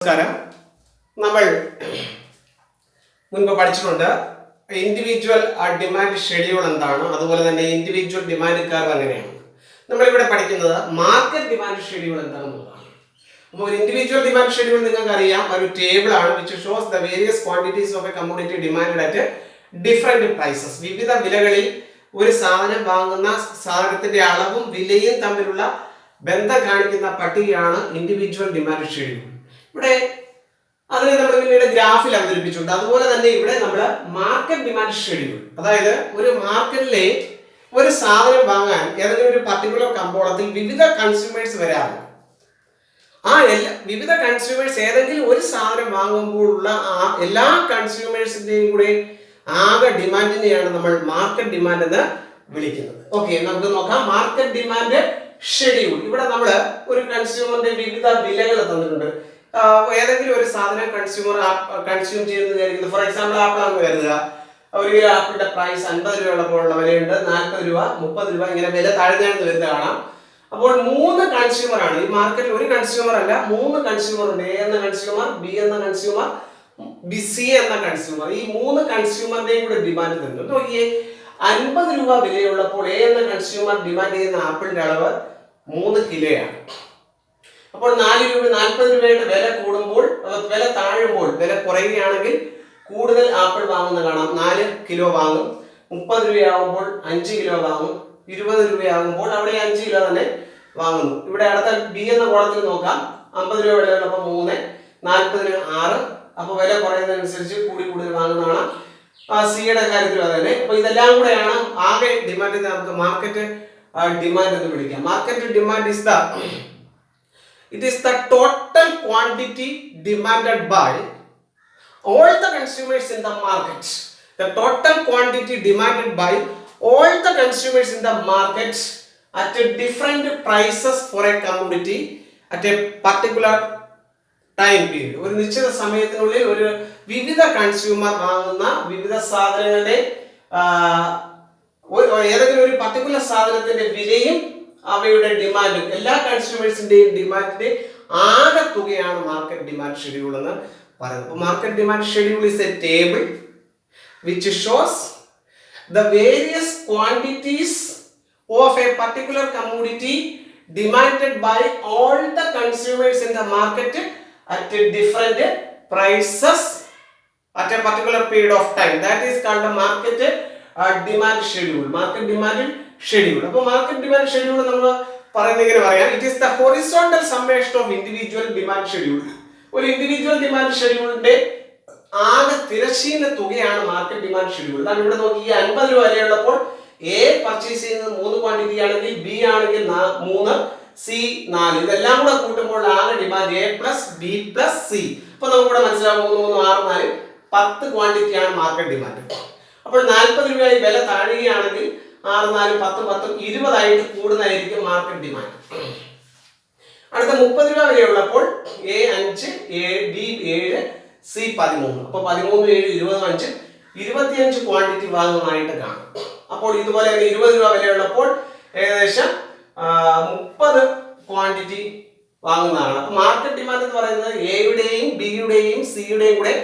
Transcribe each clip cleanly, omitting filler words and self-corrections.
നമസ്കാരം. നമ്മൾ മുൻപ് പഠിച്ചിട്ടുണ്ട് ഇൻഡിവിജ്വൽ ഡിമാൻഡ് ഷെഡ്യൂൾ എന്താണ്, അതുപോലെ തന്നെ ഇൻഡിവിജ്വൽ ഡിമാൻഡ് കർവ് എങ്ങനെയാണ്. നമ്മളിവിടെ പഠിക്കുന്നത് മാർക്കറ്റ് ഡിമാൻഡ് ഷെഡ്യൂൾ എന്താണെന്നുള്ളതാണ്. അപ്പോൾ ഒരു ഇൻഡിവിജ്വൽ ഡിമാൻഡ് ഷെഡ്യൂൾ നിങ്ങൾക്ക് അറിയാം, ഒരു ടേബിൾ ആണ് which shows the various quantities of a commodity demand at different prices. വിവിധ വിലകളിൽ ഒരു സാധനം വാങ്ങുന്ന സാധനത്തിന്റെ അളവും വിലയും തമ്മിലുള്ള ബന്ധം കാണിക്കുന്ന പട്ടികയാണ് ഇൻഡിവിജ്വൽ ഡിമാൻഡ് ഷെഡ്യൂൾ. ഇവിടെ അതിനെ നമ്മൾ പിന്നീട് ഗ്രാഫിൽ അവതരിപ്പിച്ചിട്ടുണ്ട്. അതുപോലെ തന്നെ ഇവിടെ നമ്മൾ മാർക്കറ്റ് ഡിമാൻഡ് ഷെഡ്യൂൾ, അതായത് ഒരു മാർക്കറ്റിലെ ഒരു സാധനം വാങ്ങാൻ ഏതെങ്കിലും ഒരു പർട്ടിക്കുലർ കമ്പോളത്തിൽ വിവിധ കൺസ്യൂമേഴ്സ് വരാറുണ്ട്. ആ വിവിധ കൺസ്യൂമേഴ്സ് ഏതെങ്കിലും ഒരു സാധനം വാങ്ങുമ്പോഴുള്ള ആ എല്ലാ കൺസ്യൂമേഴ്സിന്റെയും കൂടെ ആകെ ഡിമാൻഡിനെയാണ് നമ്മൾ മാർക്കറ്റ് ഡിമാൻഡ് എന്ന് വിളിക്കുന്നത്. ഓക്കെ, നമുക്ക് നോക്കാം മാർക്കറ്റ് ഡിമാൻഡ് ഷെഡ്യൂൾ. ഇവിടെ നമ്മൾ ഒരു കൺസ്യൂമറിന്റെ വിവിധ വിലകൾ തന്നിട്ടുണ്ട്. ഏതെങ്കിലും ഒരു സാധനം കൺസ്യൂമർ കൺസ്യൂം ചെയ്യുന്നത് കരുതുന്നത്, ഫോർ എക്സാമ്പിൾ ആപ്പിൾ ആണെന്ന് കരുതുക. ഒരു കിലോ ആപ്പിളിന്റെ പ്രൈസ് 50 രൂപ ഉള്ളപ്പോഴുള്ള വിലയുണ്ട്, 40 രൂപ, 30 രൂപ, ഇങ്ങനെ വില താഴ്ന്നു വരുന്നത് കാണാം. അപ്പോൾ 3 കൺസ്യൂമർ ആണ് ഈ മാർക്കറ്റിൽ. ഒരു കൺസ്യൂമർ അല്ല, 3 കൺസ്യൂമർ ഉണ്ട്. എ എന്ന കൺസ്യൂമർ, ബി എന്ന കൺസ്യൂമർ, സി എന്ന കൺസ്യൂമർ. ഈ 3 കൺസ്യൂമറിന്റെയും കൂടെ ഡിമാൻഡ് തരുന്നുണ്ട്. നോക്കിയേ, 50 രൂപ വിലയുള്ളപ്പോൾ എ എന്ന കൺസ്യൂമർ ഡിമാൻഡ് ചെയ്യുന്ന ആപ്പിളിന്റെ അളവ് 3 കിലോയാണ്. അപ്പോൾ 40 രൂപയുടെ വില കൂടുമ്പോൾ, വില താഴുമ്പോൾ, വില കുറയുകയാണെങ്കിൽ കൂടുതൽ ആപ്പിൾ വാങ്ങുന്ന കാണാം. 4 കിലോ വാങ്ങും. 30 രൂപയാകുമ്പോൾ 5 കിലോ വാങ്ങും. 20 രൂപയാകുമ്പോൾ അവിടെ 5 കിലോ തന്നെ വാങ്ങുന്നു. ഇവിടെ അടുത്ത ബി എന്ന കോളത്തിൽ നോക്കാം. 50 രൂപ വിലയുള്ളപ്പോൾ 3, 40 6. അപ്പോൾ വില കുറയുന്നതനുസരിച്ച് കൂടുതൽ വാങ്ങുന്നതാണ്. സിയുടെ കാര്യത്തിലും അതന്നെ. അപ്പോൾ ഇതെല്ലാം കൂടെയാണ് ആകെ ഡിമാൻഡ്. നമുക്ക് മാർക്കറ്റ് ഡിമാൻഡ് എന്ന് വിളിക്കാം. Market demand it is the total quantity demanded by all the consumers in the market. The total quantity demanded by all the consumers in the market at a different prices for a commodity at a particular time period. ഒരു നിശ്ചിത സമയത്തിനുള്ളിൽ ഒരു വിവിധ consumer വാങ്ങുന്ന വിവിധ സാധനങ്ങളുടെ ഏതെങ്കിലും ഒരു പർട്ടിക്കുലർ സാധനത്തിന്റെ വിലയും അവയുടെ ഡിമാൻഡും എല്ലാ കൺസ്യൂമേഴ്സിന്റെയും ഡിമാൻഡിന്റെ ആകെ തുകയാണ് മാർക്കറ്റ് ഡിമാൻഡ് ഷെഡ്യൂൾ എന്ന് പറയുന്നത്. Market demand schedule is a table which shows the various quantities of a particular commodity demanded by all the consumers in the market at different prices at a particular period of time. That is called the market demand schedule. Market demand schedule. അപ്പോൾ market demand schedule നമ്മൾ പറയുന്നത് ഇങ്ങനെ പറയാം. It is the horizontal summation of individual demand schedule. ഒരു individual demand ഷെഡ്യൂളിന്റെ ആകെ തിരശ്ചീന തുകയാണ് മാർക്കറ്റ് ഡിമാൻഡ് ഷെഡ്യൂൾ. കാരണം ഇവിടെ നോക്കി, ഈ 50 രൂപ വിലയുള്ളപ്പോൾ എ പർച്ചേസ് ചെയ്യുന്നത് 3 ക്വാണ്ടിറ്റി ആണെങ്കിൽ, ബി ആണെങ്കിൽ 3, സി 4. ഇതെല്ലാം കൂടെ കൂട്ടുമ്പോൾ ആകെ demand A plus B plus C. അപ്പൊ നമുക്കിവിടെ മനസ്സിലാവും 3, 3, 6, 4, 10 ക്വാണ്ടിറ്റിയാണ് മാർക്കറ്റ് ഡിമാൻഡ്. അപ്പോൾ 40 രൂപയായി വില താഴുകയാണെങ്കിൽ 6, 4, 10, 10, 20 ആയിട്ട് കൂടുന്നതായിരിക്കും മാർക്കറ്റ് ഡിമാൻഡ്. അടുത്ത 30 രൂപ വരെയുള്ളപ്പോൾ എ 5, ബി 7, സി 13. അപ്പോൾ 13, 7, 20, 5, 25 ക്വാണ്ടിറ്റി വാങ്ങുന്നതായിട്ട് കാണും. അപ്പോൾ ഇതുപോലെ 20 രൂപ വിലയുള്ളപ്പോൾ ഏകദേശം 30 ക്വാണ്ടിറ്റി വാങ്ങുന്നതാണ്. അപ്പോൾ മാർക്കറ്റ് ഡിമാൻഡ് എന്ന് പറയുന്നത് എയുടെയും ബിയുടെയും സിയുടെയും കൂടെ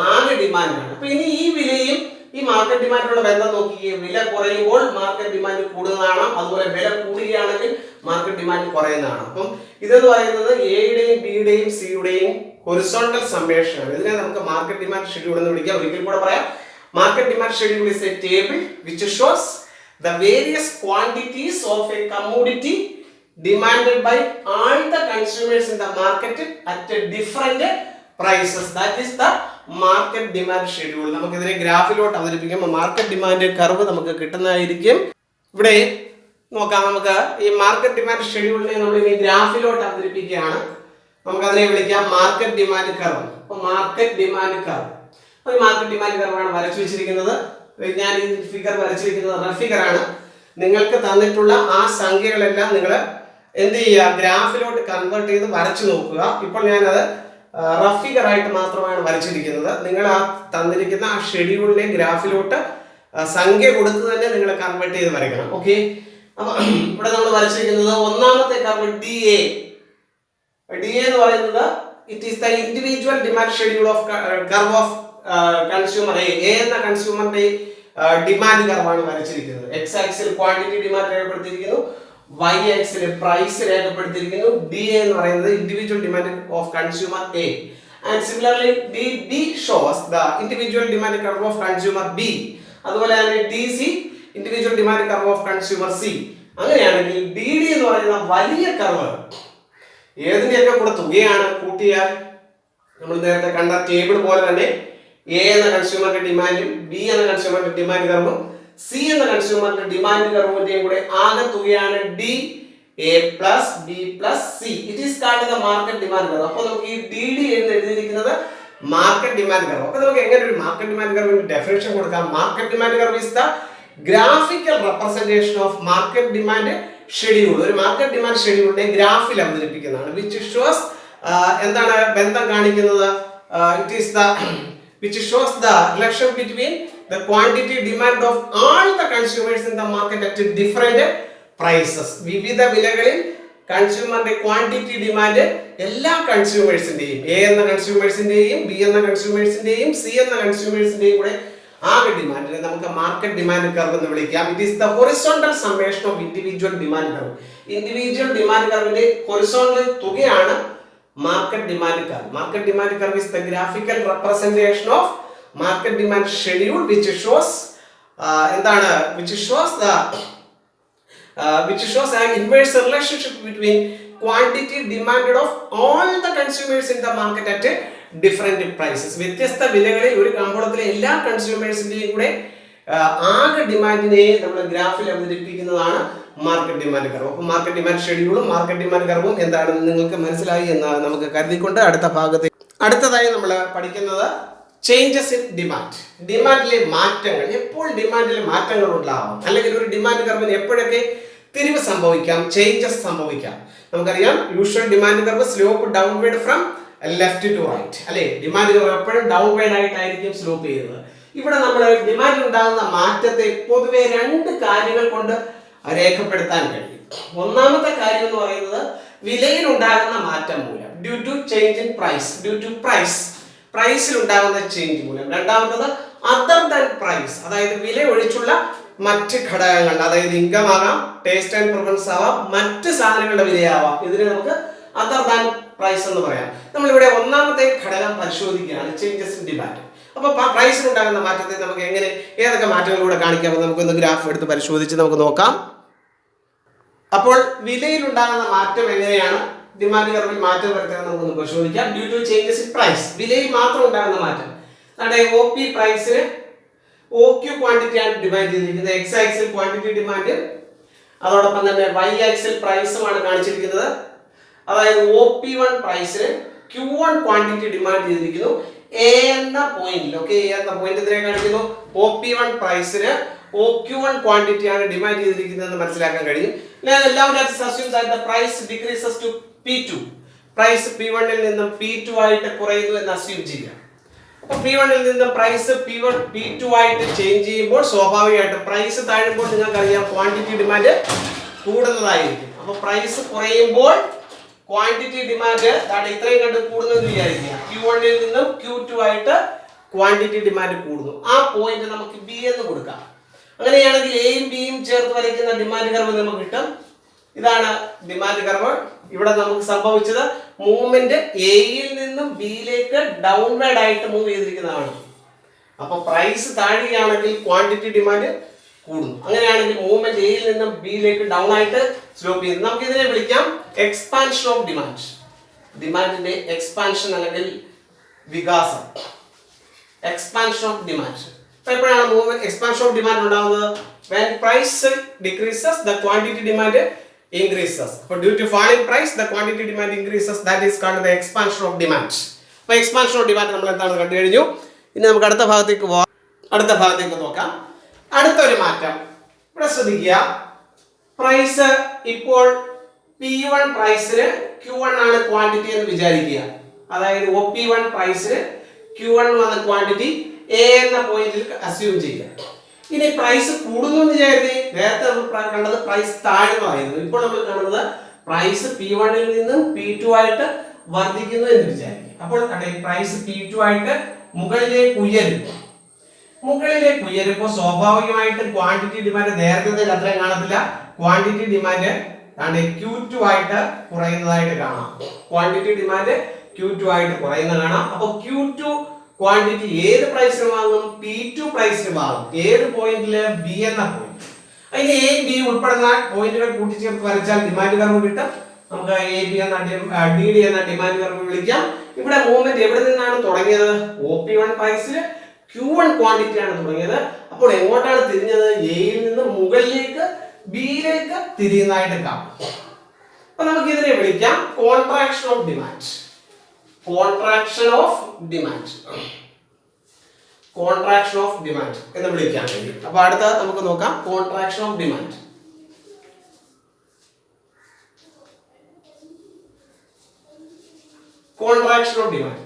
ആകെ ഡിമാൻഡാണ്. അപ്പൊ ഇനി ഈ വിലയും ഈ മാർക്കറ്റ് ഡിമാൻഡിലുള്ള ബന്ധം നോക്കിയേ. വില കുറയുമ്പോൾ മാർക്കറ്റ് ഡിമാൻഡ് കൂടുന്നതാണ്, അതുപോലെ വില കൂടുകയാണെങ്കിൽ മാർക്കറ്റ് ഡിമാൻഡ് കുറയുന്നതാണ്. അപ്പം ഇതെന്ന് പറയുന്നത് എയുടെയും ബിയുടെയും സിയുടെയും ഹൊറിസോണ്ടൽ സമ്മേഷൻ ആണ്. ഇതിനെ നമുക്ക് മാർക്കറ്റ് ഡിമാൻഡ് ഷെഡ്യൂൾ എന്ന് വിളിക്കാം. ഒരിക്കൽ കൂടെ പറയാം, market demand schedule is a table which shows the various quantities of a commodity demanded by all the consumers in the market at a different prices. That is the market demand schedule. നമുക്ക് ഇതിനെ ഗ്രാഫിലോട്ട് അവതരിപ്പിക്കുമ്പോൾ market demand curve നമുക്ക് കിട്ടുന്നതായിരിക്കും. ഇവിടെ നോക്കാം, നമുക്ക് ഈ market demand ഷെഡ്യൂളിനെ നമ്മൾ ഇനി ഗ്രാഫിലോട്ട് അവതരിപ്പിക്കുകയാണ്. നമുക്ക് അതിനെ വിളിക്കാം മാർക്കറ്റ് ഡിമാൻഡ് കർവ്. അപ്പോൾ മാർക്കറ്റ് ഡിമാൻഡ് കർവ്, ഈ മാർക്കറ്റ് ഡിമാൻഡ് കർവാണ് വരച്ചു വെച്ചിരിക്കുന്നത്. ഞാൻ ഈ ഫിഗർ വരച്ചിരിക്കുന്നത് റഫ് ഫിഗറാണ്. നിങ്ങൾക്ക് തന്നിട്ടുള്ള ആ സംഖ്യകളെല്ലാം നിങ്ങൾ എന്ത് ചെയ്യുക, ഗ്രാഫിലോട്ട് കൺവേർട്ട് ചെയ്ത് വരച്ചു നോക്കുക. ഇപ്പോൾ ഞാനത് റഫ് ഫിഗർ ആയിട്ട് മാത്രമാണ് വരച്ചിരിക്കുന്നത്. നിങ്ങൾ ആ തന്നിരിക്കുന്ന ആ ഷെഡ്യൂളിനെ ഗ്രാഫിലോട്ട് സംഖ്യ കൊടുത്ത് തന്നെ നിങ്ങൾ കൺവേർട്ട് ചെയ്ത് വരയ്ക്കണം. ഓക്കെ, അപ്പൊ ഇവിടെ നമ്മൾ വരച്ചിരിക്കുന്നത് ഒന്നാമത്തെ കർവ് ഡി എ എന്ന് പറയുന്നത് it is the individual demand schedule of curve of consumer A എന്ന കൺസ്യൂമറിന്റെ ഡിമാൻഡ് കർവാണ് വരച്ചിരിക്കുന്നത്. എക്സ് ആക്സിൽ ക്വാണ്ടിറ്റി ഡിമാൻഡ് രേഖപ്പെടുത്തിയിരിക്കുന്നു, വൈ ആക്സിൽ പ്രൈസ് രേഖപ്പെടുത്തിയിരിക്കുന്നു, ഡി എന്ന് പറയുന്നത് individual demand of consumer A. And similarly D shows the individual demand curve of consumer B. അതുപോലെ തന്നെ DC individual demand curve of consumer C. അങ്ങനെയാണെങ്കിൽ DD എന്ന് പറയുന്ന വലിയ കർവ് ഏതിന്റെയൊക്കെ കൂടെ തുകയാണ് കൂട്ടിയാൽ നമ്മൾ നേരത്തെ കണ്ട ടേബിൾ പോലെ തന്നെ എ എന്ന കൺസ്യൂമറിന്റെ ഡിമാൻഡും ബി എന്ന കൺസ്യൂമറിന്റെ ഡിമാൻഡ് കർവും സി എന്ന കൺസ്യൂമറിന്റെ ഡിമാൻഡ് കർവിന്റെയും കൂടെ ആകെ തുകയാണ് D A plus B plus C. It is called the market demand curve. അപ്പോൾ നമുക്ക് ഈ ഡി ഡി എന്ന് എഴുതിയിരിക്കുന്നത് മാർക്കറ്റ് ഡിമാൻഡ് കർവ്. അപ്പോൾ നമുക്ക് എങ്ങനെ ഒരു മാർക്കറ്റ് ഡിമാൻഡ് കർവിന് ഡെഫിനിഷൻ കൊടുക്കാം? Market demand curve is the graphical representation of market demand schedule. ഒരു മാർക്കറ്റ് ഡിമാൻഡ് ഷെഡ്യൂളിനെ ഗ്രാഫിൽ അവതരിപ്പിക്കുന്നതാണ്. വിച്ച് ഷോസ് എന്താണ് ബന്ധം കാണിക്കുന്നത്? It is the which shows the relation between the quantity demand of all the consumers in the market at different prices. വിവിധ വിലകളിൽ കൺസ്യൂമറിന്റെ quantity demand എല്ലാ കൺസ്യൂമേഴ്സിന്റെയും A എന്ന കൺസ്യൂമേഴ്സിന്റെയും B എന്ന കൺസ്യൂമേഴ്സിന്റെയും C എന്ന കൺസ്യൂമേഴ്സിന്റെയും കൂടെ ആകെ ഡിമാൻഡിനെ നമുക്ക് മാർക്കറ്റ് ഡിമാൻഡ് കർവ് എന്ന് വിളിക്കാം. It is the horizontal summation of individual demand curve. Individual demand കർവിന്റെ ഹൊറിസോണ്ടൽ തുകയാണ് market demand curve. Market demand curve is the graphical representation of market demand schedule which shows an inverse relationship between quantity demanded of all the consumers in the market at different prices. വ്യത്യസ്ത വിലകളിൽ ഒരു കമ്പോളത്തിലെ എല്ലാ കൺസ്യൂമേഴ്സിന്റെയും കൂടെ ആകെ ഡിമാൻഡിനെ നമ്മൾ ഗ്രാഫിൽ അവതരിപ്പിക്കുന്നതാണ് market demand curve. അപ്പോൾ market demand ഷെഡ്യൂളും market demand കർവും എന്താണെന്ന് നിങ്ങൾക്ക് മനസ്സിലായി എന്ന് നമുക്ക് കരുതിക്കൊണ്ട് അടുത്തതായി നമ്മൾ പഠിക്കുന്നത് ചേഞ്ചസ് ഇൻ ഡിമാൻഡ്. ഡിമാൻഡിലെ മാറ്റങ്ങൾ. എപ്പോൾ ഡിമാൻഡിലെ മാറ്റങ്ങൾ ഉണ്ടാവാം, അല്ലെങ്കിൽ ഒരു ഡിമാൻഡ് കർവിന് എപ്പോഴൊക്കെ തിരിവ് സംഭവിക്കാം, ചേഞ്ചസ് സംഭവിക്കാം. നമുക്കറിയാം usual demand curve slope downward from left to right അല്ലെ. ഡിമാൻഡ് കർവ് എപ്പോഴും ഡൗൺവേർഡ് ആയിട്ടായിരിക്കും സ്ലോപ്പ് ചെയ്യുന്നത്. ഇവിടെ നമ്മൾ ഡിമാൻഡിൽ ഉണ്ടാകുന്ന മാറ്റത്തെ പൊതുവെ രണ്ട് കാര്യങ്ങൾ കൊണ്ട് രേഖപ്പെടുത്താൻ കഴിയും. ഒന്നാമത്തെ കാര്യം എന്ന് പറയുന്നത് വിലയിൽ ഉണ്ടാകുന്ന മാറ്റം മൂലം, due to change in price, due to പ്രൈസിൽ ഉണ്ടാകുന്ന ചേഞ്ച് മൂലം. രണ്ടാമത്തത് അതർ ദാൻ പ്രൈസ്, അതായത് വില ഒഴിച്ചുള്ള മറ്റ് ഘടകങ്ങൾ, അതായത് ഇൻകം ആകാം, ടേസ്റ്റ് ആൻഡ് പ്രിഫറൻസ് ആവാം, മറ്റ് സാധനങ്ങളുടെ വിലയാവാം. ഇതിനെ നമുക്ക് അതർ ദാൻ പ്രൈസ് എന്ന് പറയാം. നമ്മളിവിടെ ഒന്നാമത്തെ ഘടകം പരിശോധിക്കുകയാണ്, ചേഞ്ചസ് ഇൻ ഡിമാൻഡ്. അപ്പോൾ പ്രൈസിലുണ്ടാകുന്ന മാറ്റത്തെ നമുക്ക് എങ്ങനെ ഏതൊക്കെ മാറ്റങ്ങളിലൂടെ കാണിക്കാമെന്ന് നമുക്കൊന്ന് ഗ്രാഫ് എടുത്ത് പരിശോധിച്ച് നമുക്ക് നോക്കാം. അപ്പോൾ വിലയിലുണ്ടാകുന്ന മാറ്റം എങ്ങനെയാണ് ഡിമാൻഡ് കർവിൽ മാറ്റം വരുത്തുന്നത് നമുക്കൊന്ന് പരിശോധിക്കാം. Due to changes in price, വിലയിൽ മാത്രം ഉണ്ടാകുന്ന മാറ്റം. നമ്മുടെ ഒ പി പ്രൈസിന് OQ ക്വാണ്ടിറ്റിയാണ് ഡിമാൻഡ് ചെയ്തിരിക്കുന്നത്. എക്സ് ആക്സിൽ ക്വാണ്ടിറ്റി ഡിമാൻഡ്, അതോടൊപ്പം തന്നെ വൈ ആക്സിൽ പ്രൈസുമാണ് കാണിച്ചിരിക്കുന്നത്. അതായത് OP1 പ്രൈസിന് Q1 ക്വാണ്ടിറ്റി ഡിമാൻഡ് ചെയ്തിരിക്കുന്നു. എ എന്ന പോയിന്റിൽ, ഓക്കെ, എ എന്ന പോയിന്റ് ഇതിനെ കാണിക്കുന്നു. OP1 പ്രൈസിന് OQ1 ക്വാണ്ടിറ്റിയാണ് ഡിമാൻഡ് ചെയ്തിരിക്കുന്നതെന്ന് മനസ്സിലാക്കാൻ കഴിയും. എല്ലാവരും assume that the price decreases to P2. Price P1 ൽ നിന്നും P2 ആയിട്ട് കുറയുന്നു എന്ന് അസ്യൂം ചെയ്യാം. അപ്പോൾ P1 ൽ നിന്നും പ്രൈസ് P2 ആയിട്ട് ചേഞ്ച് ചെയ്യുമ്പോൾ സ്വാഭാവികമായിട്ട് പ്രൈസ് താഴുമ്പോൾ നിങ്ങൾക്കറിയാം ക്വാണ്ടിറ്റി ഡിമാൻഡ് കൂടുന്നതായിരിക്കും. അപ്പോൾ പ്രൈസ് കുറയുമ്പോൾ ക്വാണ്ടിറ്റി ഡിമാൻഡ് ഇത്രയും കണ്ട് കൂടുന്നെന്ന് വിചാരിക്കുക. Q1 ൽ നിന്നും Q2 ആയിട്ട് ക്വാണ്ടിറ്റി ഡിമാൻഡ് കൂടുന്നു. ആ പോയിന്റ് നമുക്ക് ബി എന്ന് കൊടുക്കാം. അങ്ങനെയാണെങ്കിൽ എയും ബിയും ചേർത്ത് വരയ്ക്കുന്ന ഡിമാൻഡ് കർവ് നമുക്ക് കിട്ടും. ഇതാണ് ഡിമാൻഡ് കർവ്. ഇവിടെ നമുക്ക് സംഭവിച്ചത് മൂവ്മെന്റ് എയിൽ നിന്നും ബിയിലേക്ക് ഡൗൺവേർഡ് ആയിട്ട് മൂവ് ചെയ്തിരിക്കുന്നതാണ്. അപ്പോൾ പ്രൈസ് താഴുകയാണെങ്കിൽ ക്വാണ്ടിറ്റി ഡിമാൻഡ് കൂടുന്നു. അങ്ങനെയാണെങ്കിൽ മൂവ്മെന്റ് എയിൽ നിന്നും ബിയിലേക്ക് ഡൗൺ ആയിട്ട് സ്ലോപ്പ് ചെയ്യുന്നു. നമുക്ക് ഇതിനെ വിളിക്കാം എക്സ്പാൻഷൻ ഓഫ് ഡിമാൻഡ്. ഡിമാൻഡിന്റെ എക്സ്പാൻഷൻ അല്ലെങ്കിൽ വികാസം, എക്സ്പാൻഷൻ ഓഫ് ഡിമാൻഡ്. എപ്പോഴാണ് മൂവ്മെന്റ് എക്സ്പാൻഷൻ ഓഫ് ഡിമാൻഡ് ഉണ്ടാകുന്നത്? when price decreases the quantity demand increases. അപ്പോൾ due to falling price the quantity demand increases. that is called the expansion of demand. അപ്പോൾ expansion of demand നമ്മൾ എന്താണ് കണ്ടു കഴിഞ്ഞു. ഇനി നമുക്ക് അടുത്ത ഭാഗത്തേക്ക് നോക്കാം. അടുത്തൊരു മാറ്റം ഇവിടെ ശ്രദ്ധിക്കുക. പ്രൈസ് ഇപ്പോൾ P1 പ്രൈസിന് Q1 ആണ് ക്വാണ്ടിറ്റി എന്ന് വിചാരിക്കുക. അതായത് OP1 പ്രൈസിന് Q1 വന്ന ക്വാണ്ടിറ്റി എ എന്ന പോയിന്റിൽ അസ്യൂം ചെയ്യുക. ഇനി പ്രൈസ് കൂടുന്നു എന്ന് വിചാരിച്ച് നേരത്തെ നമ്മൾ കണ്ടത് പ്രൈസ് താഴ്ന്നതായിരുന്നു. ഇപ്പോൾ നമ്മൾ കാണുന്നത് പ്രൈസ് P1 ൽ നിന്നും P2 ആയിട്ട് വർദ്ധിക്കുന്നു എന്ന് വിചാരിക്കും. അപ്പോൾ പ്രൈസ് P2 ആയിട്ട് മുകളിലേക്ക് ഉയരുമ്പോൾ സ്വാഭാവികമായിട്ടും ക്വാണ്ടിറ്റി ഡിമാൻഡ് നേരത്തെ അത്രയും കാണത്തില്ല. ക്വാണ്ടിറ്റി ഡിമാൻഡ് Q2 ആയിട്ട് കുറയുന്നതായിട്ട് കാണാം. ക്വാണ്ടിറ്റി ഡിമാൻഡ് Q2 ആയിട്ട് കുറയുന്നത് കാണാം. അപ്പോൾ Q2 ക്വാണ്ടിറ്റി ഏത് പ്രൈസിന് വാങ്ങും? P2 പ്രൈസിന് വാങ്ങും. ഏത് പോയിന്റില്? B എന്ന പോയിന്റ്. അതിന് A, B ഉൾപ്പെടുന്ന പോയിന്റുകൾ കൂട്ടിച്ചേർത്ത് വരച്ചാൽ ഡിമാൻഡ് കർവ് കിട്ടും. നമുക്ക് AB എന്ന DD എന്ന ഡിമാൻഡ് കർവ് വിളിക്കാം. ഇവിടെ മൂവ്മെന്റ് എവിടെ നിന്നാണ് തുടങ്ങിയത്? OP1 പ്രൈസിൽ Q1 ക്വാണ്ടിറ്റി ആണ് തുടങ്ങിയത്. അപ്പോൾ എങ്ങോട്ടാണ് തിരിഞ്ഞത്? എയിൽ നിന്ന് മുകളിലേക്ക് ബിയിലേക്ക് തിരിയുന്നതായിട്ട് കാണാം. അപ്പൊ നമുക്ക് ഇതിനെ വിളിക്കാം contraction of demand. Contraction of demand എന്ന് വിളിക്കാൻ വേണ്ടി. അപ്പൊ അടുത്ത നമുക്ക് നോക്കാം contraction of demand. Contraction of demand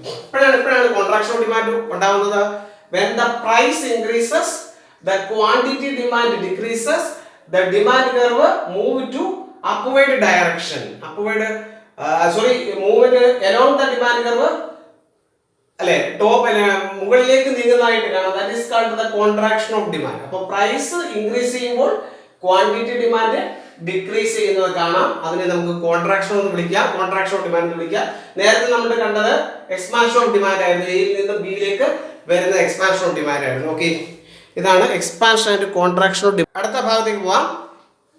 എപ്പോഴാണ് കോൺട്രാക്ഷൻ ഓഫ് ഡിമാൻഡ് ഉണ്ടാവുന്നത്? when the price increases, the quantity demand decreases, the demand curve move to upward direction. movement along the demand curve അല്ലെ ടോപ്പ് മുകളിലേക്ക് നീങ്ങുന്നതായിട്ട് കാണാം. that is called the contraction of demand. അപ്പോൾ price increase ചെയ്യുമ്പോൾ quantity demand decrease ചെയ്യുന്നത് കാണാം. അതിനെ നമുക്ക് contraction എന്ന് വിളിക്കാം, കോൺട്രാക്ഷൻ ഓഫ് ഡിമാൻഡ് എന്ന് വിളിക്കാം. നേരത്തെ നമ്മൾ കണ്ടത് എക്സ്പാൻഷൻ ഓഫ് ഡിമാൻഡ് ആയിരുന്നു. എയിൽ നിന്ന് ബിയിലേക്ക് വരുന്ന എക്സ്പാൻഷൻ ഓഫ് ഡിമാൻഡ് ആയിരുന്നു. ഓക്കെ, ഇതാണ് expansion and contraction of demand. അടുത്ത ഭാഗത്തേക്ക് പോവാം.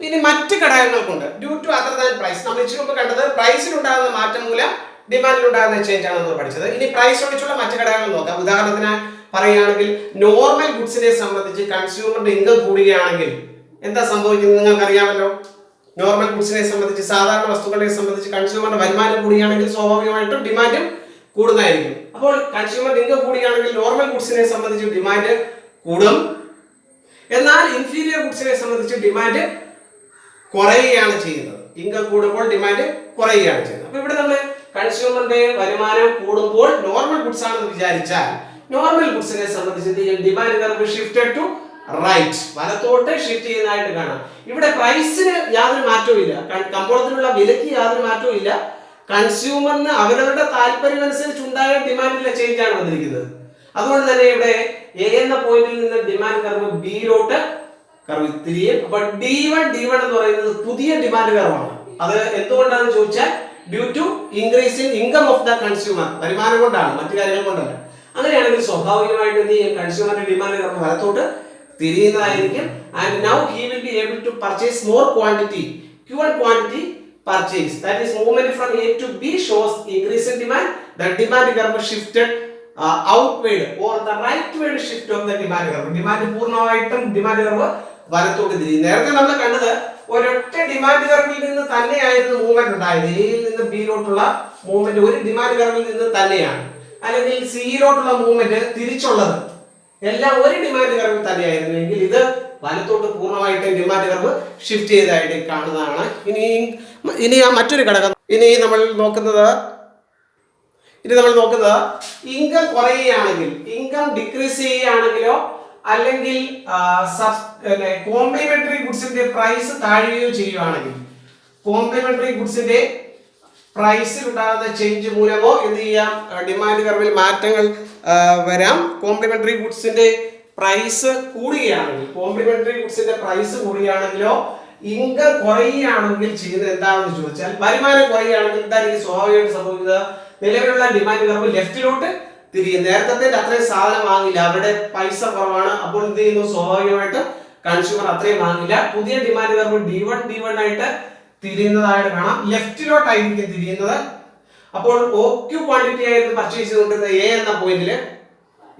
ഇനി മറ്റ് ഘടകങ്ങൾക്കുണ്ട് due to other than price. നമ്മൾ ഇച്ചിരി മുമ്പ് കണ്ടത് പ്രൈസിലുണ്ടാകുന്ന മാറ്റം മൂലം ഡിമാൻഡിലുണ്ടാകുന്ന ചേഞ്ച് ആണെന്ന് പഠിച്ചത്. ഇനി പ്രൈസ് ഒഴിച്ചുള്ള മറ്റ് ഘടകങ്ങൾ നോക്കാം. ഉദാഹരണത്തിന് പറയുകയാണെങ്കിൽ നോർമൽ ഗുഡ്സിനെ സംബന്ധിച്ച് കൺസ്യൂമറിന്റെ ഇൻകം കൂടുകയാണെങ്കിൽ എന്താ സംഭവിക്കുന്നത് നിങ്ങൾക്ക് അറിയാമല്ലോ. നോർമൽ ഗുഡ്സിനെ സംബന്ധിച്ച്, സാധാരണ വസ്തുക്കളെ സംബന്ധിച്ച് കൺസ്യൂമറിന്റെ വരുമാനം കൂടുകയാണെങ്കിൽ സ്വാഭാവികമായിട്ടും ഡിമാൻഡും കൂടുന്നതായിരിക്കും. അപ്പോൾ കൺസ്യൂമർ ഇൻകം കൂടുകയാണെങ്കിൽ നോർമൽ ഗുഡ്സിനെ സംബന്ധിച്ച് ഡിമാൻഡ് കൂടും. എന്നാൽ ഇൻഫീരിയർ ഗുഡ്സിനെ സംബന്ധിച്ച് ഡിമാൻഡ് കുറയുകയാണ് ചെയ്യുന്നത്. ഇൻകം കൂടുമ്പോൾ ഡിമാൻഡ് കുറയുകയാണ് ചെയ്യുന്നത്. അപ്പൊ ഇവിടെ നമ്മൾ കൺസ്യൂമറിന്റെ വരുമാനം കൂടുമ്പോൾ നോർമൽ ഗുഡ്സ് ആണെന്ന് വിചാരിച്ചാൽ നോർമൽ ഗുഡ്സിനെ സംബന്ധിച്ച് demand curve shifted to right, വലത്തോട്ട് ഷിഫ്റ്റ് ചെയ്യുന്നതായിട്ട് കാണാം. ഇവിടെ പ്രൈസിന് യാതൊരു മാറ്റവും ഇല്ല, കമ്പോളത്തിലുള്ള വിലയ്ക്ക് യാതൊരു മാറ്റവും ഇല്ല. കൺസ്യൂമറിന് അവരവരുടെ താല്പര്യം അനുസരിച്ച് ഉണ്ടായ ഡിമാൻഡിലെ ചേഞ്ച് ആണ് വന്നിരിക്കുന്നത്. അതുകൊണ്ട് തന്നെ ഇവിടെ എ എന്ന പോയിന്റിൽ നിന്ന് ഡിമാൻഡ് കർവ് ബിയിലോട്ട് കർവ് തിരിയും. അപ്പൊ D1 എന്ന് പറയുന്നത് പുതിയ ഡിമാൻഡ് കർവാണ്. അത് എന്തുകൊണ്ടാണെന്ന് ചോദിച്ചാൽ due to increase in income of the consumer, വരുമാനം കൊണ്ടാണ്, മറ്റു കാര്യങ്ങൾ കൊണ്ടല്ല. അങ്ങനെയാണെങ്കിൽ സ്വാഭാവികമായിട്ട് എന്ത് ചെയ്യും? കൺസ്യൂമറിന്റെ ഡിമാൻഡ് കർവ് വലത്തോട്ട് തിരിയുന്നതായിരിക്കും. And now he will be able to purchase more quantity, Q1 quantity purchase, that is movement from A to B shows increase in demand. The demand curve shifted outward or the rightward shift of the demand curve. Demand പൂർണ്ണമായിട്ടും demand curve വലത്തോട്ട് തിരിയും. നേരത്തെ നമ്മൾ കണ്ടത് ഒരൊറ്റ demand കർവിൽ നിന്ന് തന്നെയായിരുന്നു മൂവ്മെന്റ് ഉണ്ടായത്. എയിൽ നിന്ന് ബിയിലോട്ടുള്ള മൂവ്മെന്റ് ഒരു ഡിമാൻഡ് കർവിൽ നിന്ന് തന്നെയാണ്. അല്ലെങ്കിൽ സിയിലോട്ടുള്ള മൂവ്മെന്റ് തിരിച്ചുള്ളത് എല്ലാം ഒരു ഡിമാൻഡ് കർവിൽ തന്നെയായിരുന്നെങ്കിൽ ഇത് വലത്തോട്ട് പൂർണ്ണമായിട്ടും ഡിമാൻഡ് കർവ് ഷിഫ്റ്റ് ചെയ്തതായിട്ട് കാണുന്നതാണ്. ഇനി ആ മറ്റൊരു ഘടകം നമ്മൾ നോക്കുന്നത് ഇൻകം കുറയുകയാണെങ്കിൽ, ഇൻകം ഡിക്രീസ് ചെയ്യുകയാണെങ്കിലോ അല്ലെങ്കിൽ കോംപ്ലിമെന്ററി ഗുഡ്സിന്റെ പ്രൈസ് താഴുകയോ ചെയ്യുകയാണെങ്കിൽ, കോംപ്ലിമെന്ററി ഗുഡ്സിന്റെ പ്രൈസിൽ ഉണ്ടാകുന്ന ചേഞ്ച് മൂലമോ എന്ത് ചെയ്യാം? ഡിമാൻഡ് കർവിൽ മാറ്റങ്ങൾ വരാം. കോംപ്ലിമെന്ററി ഗുഡ്സിന്റെ പ്രൈസ് കൂടുകയാണെങ്കിലോ ഇൻകം കുറയുകയാണെങ്കിൽ ചെയ്യുന്നത് എന്താണെന്ന് ചോദിച്ചാൽ, വരുമാനം കുറയുകയാണെങ്കിൽ എന്തായിരിക്കും സ്വാഭാവികമായിട്ട് സംഭവിക്കുന്നത്? നിലവിലുള്ള ഡിമാൻഡ് കർവ് ലെഫ്റ്റിലോട്ട് തിരിയും. നേരത്തെ അത്രയും സാധനം വാങ്ങില്ല, അവിടെ പൈസ കുറവാണ്. അപ്പോൾ എന്ത് ചെയ്യുന്നു? സ്വാഭാവികമായിട്ടും കൺസ്യൂമർ അത്രയും വാങ്ങില്ല. പുതിയ ഡിമാൻഡ് കർവ് D1 ആയിട്ട് തിരിയുന്നതായിട്ട് കാണാം. ലെഫ്റ്റിലോട്ടായിരിക്കും തിരിയുന്നത്. അപ്പോൾ OQ ക്വാണ്ടിറ്റി ആയിരുന്നു പർച്ചേസ് ചെയ്തുകൊണ്ടിരുന്നത് A എന്ന പോയിന്റിൽ.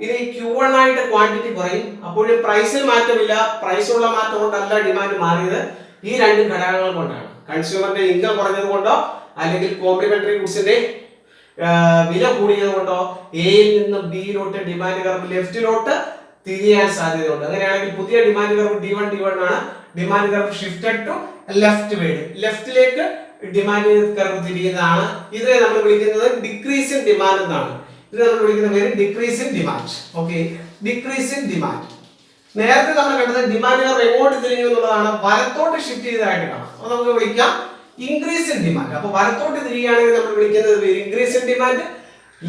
ഇനി Q1 ആയിട്ട് ക്വാണ്ടിറ്റി കുറയും. അപ്പോഴും പ്രൈസിൽ മാറ്റമില്ല. പ്രൈസിലുള്ള മാറ്റം കൊണ്ടല്ല ഡിമാൻഡ് മാറിയത്, ഈ രണ്ട് ഘടകങ്ങൾ കൊണ്ടാണ്. കൺസ്യൂമറിന്റെ ഇൻകം കുറഞ്ഞത് കൊണ്ടോ അല്ലെങ്കിൽ കോംപ്ലിമെന്ററി ഗുഡ്സിന്റെ വില കൂടിയത് കൊണ്ടോ എയിൽ നിന്ന് ബിയിലോട്ട് ഡിമാൻഡ് കർവ് ലെഫ്റ്റിലോട്ട് തിരിയാൻ സാധ്യതയുണ്ട്. അങ്ങനെയാണെങ്കിൽ പുതിയ ഡിമാൻഡ് കർവ് D1 ആണ്. Demand curve shifted to leftward, ലെഫ്റ്റിലേക്ക് ഡിമാൻഡ് കർവ് തിരിയുന്നതാണ്. ഇതിനെ നമ്മൾ വിളിക്കുന്നത് ഡിക്രീസ് ഇൻ ഡിമാൻഡ് എന്നാണ്. ഇത് നമ്മൾ വിളിക്കുന്ന പേര് decrease in demand. Okay, decrease in demand. നേരത്തെ നമ്മൾ കണ്ടത് ഡിമാൻഡ് കർവ് എങ്ങോട്ട് തിരിഞ്ഞു എന്നുള്ളതാണ്, വലത്തോട്ട് ഷിഫ്റ്റ് ചെയ്തതായിട്ട് കാണാം. അപ്പോൾ നമുക്ക് വിളിക്കാം ഇൻക്രീസ് ഇൻ ഡിമാൻഡ്. അപ്പോൾ വലത്തോട്ട് തിരിയുകയാണെങ്കിൽ നമ്മൾ വിളിക്കുന്നത് ഇൻക്രീസ് ഇൻ ഡിമാൻഡ്.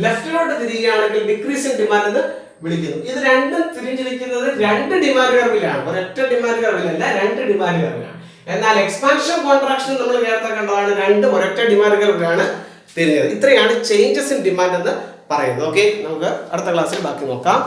ലെഫ്റ്റിലോട്ട് തിരിയുകയാണെങ്കിൽ ഡിക്രീസ് ഇൻ ഡിമാൻഡ് എന്ന് വിളിക്കുന്നു. ഇത് രണ്ടും തിരിഞ്ഞിരിക്കുന്നത് രണ്ട് ഡിമാൻഡ് കർവിലാണ്, ഒരൊറ്റ ഡിമാൻഡ് കർവിലല്ല, രണ്ട് ഡിമാൻഡ് കർവിലാണ്. എന്നാൽ എക്സ്പാൻഷൻ കോൺട്രാക്ഷൻ നമ്മൾ നേരത്തെ കണ്ടതാണ്, രണ്ടും ഒരൊറ്റ ഡിമാൻഡ് കർവിലാണ് തിരിഞ്ഞത്. ഇത്രയാണ് ചേഞ്ചസ് ഇൻ ഡിമാൻഡ് എന്ന് പറയുന്നത്. ഓക്കെ, നമുക്ക് അടുത്ത ക്ലാസ്സിൽ ബാക്കി നോക്കാം.